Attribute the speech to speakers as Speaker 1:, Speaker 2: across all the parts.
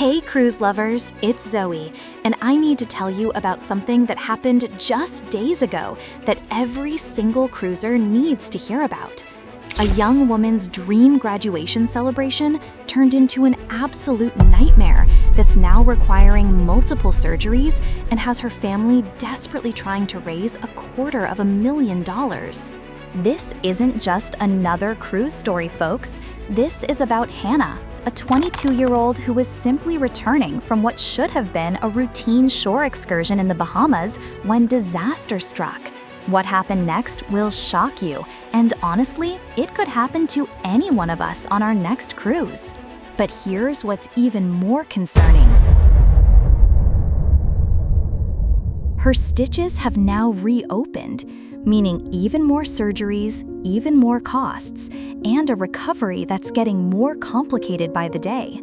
Speaker 1: Hey cruise lovers, it's Zoe, and I need to tell you about something that happened just days ago that every single cruiser needs to hear about. A young woman's dream graduation celebration turned into an absolute nightmare that's now requiring multiple surgeries and has her family desperately trying to raise $250,000. This isn't just another cruise story, folks. This is about Hannah, a 22-year-old who was simply returning from what should have been a routine shore excursion in the Bahamas when disaster struck. What happened next will shock you, and honestly, it could happen to any one of us on our next cruise. But here's what's even more concerning. Her stitches have now reopened, meaning even more surgeries, even more costs, and a recovery that's getting more complicated by the day.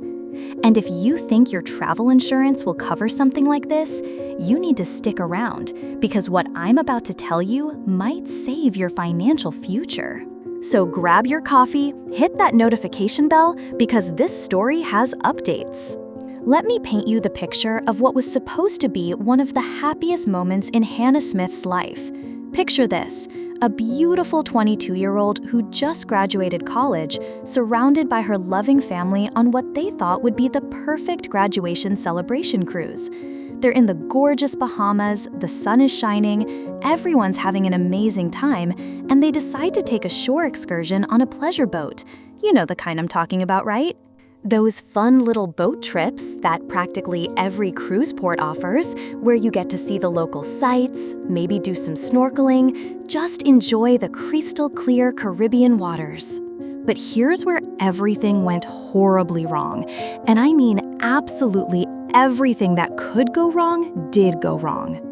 Speaker 1: And if you think your travel insurance will cover something like this, you need to stick around, because what I'm about to tell you might save your financial future. So grab your coffee, hit that notification bell, because this story has updates. Let me paint you the picture of what was supposed to be one of the happiest moments in Hannah Smith's life. Picture this, a beautiful 22-year-old who just graduated college, surrounded by her loving family on what they thought would be the perfect graduation celebration cruise. They're in the gorgeous Bahamas, the sun is shining, everyone's having an amazing time, and they decide to take a shore excursion on a pleasure boat. You know the kind I'm talking about, right? Those fun little boat trips that practically every cruise port offers, where you get to see the local sights, maybe do some snorkeling, just enjoy the crystal clear Caribbean waters. But here's where everything went horribly wrong. And I mean absolutely everything that could go wrong did go wrong.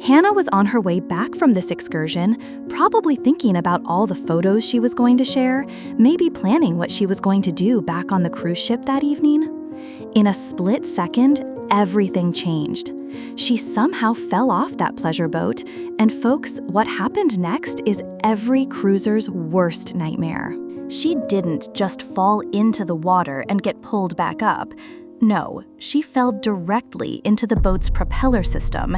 Speaker 1: Hannah was on her way back from this excursion, probably thinking about all the photos she was going to share, maybe planning what she was going to do back on the cruise ship that evening. In a split second, everything changed. She somehow fell off that pleasure boat, and folks, what happened next is every cruiser's worst nightmare. She didn't just fall into the water and get pulled back up. No, she fell directly into the boat's propeller system,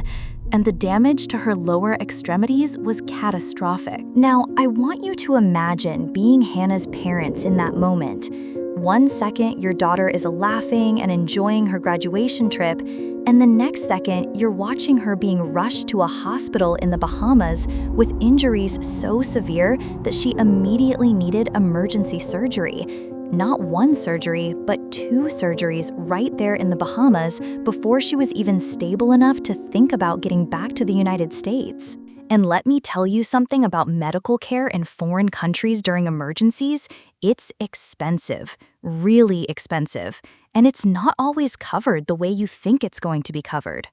Speaker 1: and the damage to her lower extremities was catastrophic. Now, I want you to imagine being Hannah's parents in that moment. One second, your daughter is laughing and enjoying her graduation trip, and the next second, you're watching her being rushed to a hospital in the Bahamas with injuries so severe that she immediately needed emergency surgery. Not one surgery, but 2 surgeries right there in the Bahamas before she was even stable enough to think about getting back to the United States. And let me tell you something about medical care in foreign countries during emergencies. It's expensive, really expensive, and it's not always covered the way you think it's going to be covered.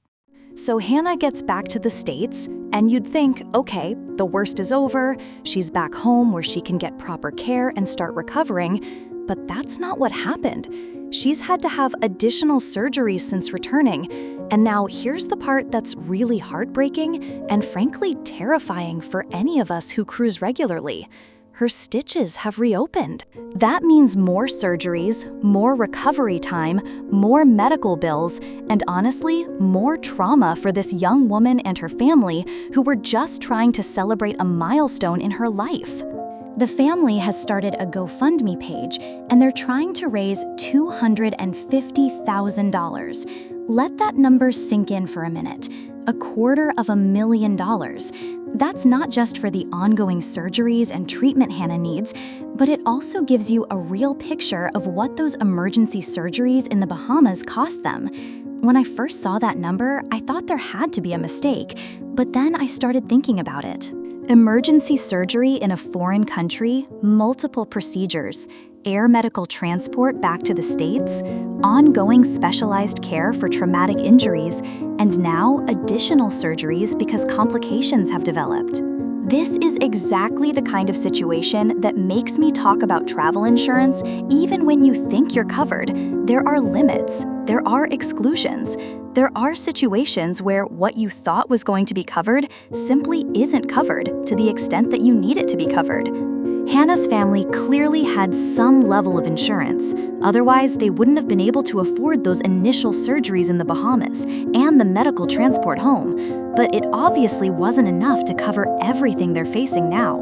Speaker 1: So Hannah gets back to the States, and you'd think, okay, the worst is over, she's back home where she can get proper care and start recovering. But that's not what happened. She's had to have additional surgeries since returning. And now here's the part that's really heartbreaking and frankly terrifying for any of us who cruise regularly. Her stitches have reopened. That means more surgeries, more recovery time, more medical bills, and honestly, more trauma for this young woman and her family who were just trying to celebrate a milestone in her life. The family has started a GoFundMe page, and they're trying to raise $250,000. Let that number sink in for a minute. $250,000. That's not just for the ongoing surgeries and treatment Hannah needs, but it also gives you a real picture of what those emergency surgeries in the Bahamas cost them. When I first saw that number, I thought there had to be a mistake, but then I started thinking about it. Emergency surgery in a foreign country, multiple procedures, air medical transport back to the States, ongoing specialized care for traumatic injuries, and now additional surgeries because complications have developed. This is exactly the kind of situation that makes me talk about travel insurance even when you think you're covered. There are limits, there are exclusions. There are situations where what you thought was going to be covered simply isn't covered to the extent that you need it to be covered. Hannah's family clearly had some level of insurance. Otherwise, they wouldn't have been able to afford those initial surgeries in the Bahamas and the medical transport home. But it obviously wasn't enough to cover everything they're facing now.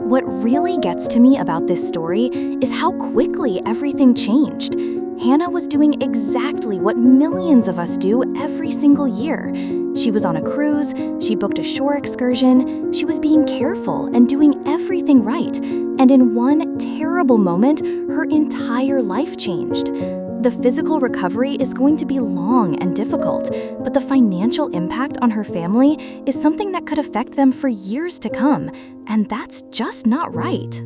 Speaker 1: What really gets to me about this story is how quickly everything changed. Hannah was doing exactly what millions of us do every single year. She was on a cruise, she booked a shore excursion, she was being careful and doing everything right. And in one terrible moment, her entire life changed. The physical recovery is going to be long and difficult, but the financial impact on her family is something that could affect them for years to come, and that's just not right.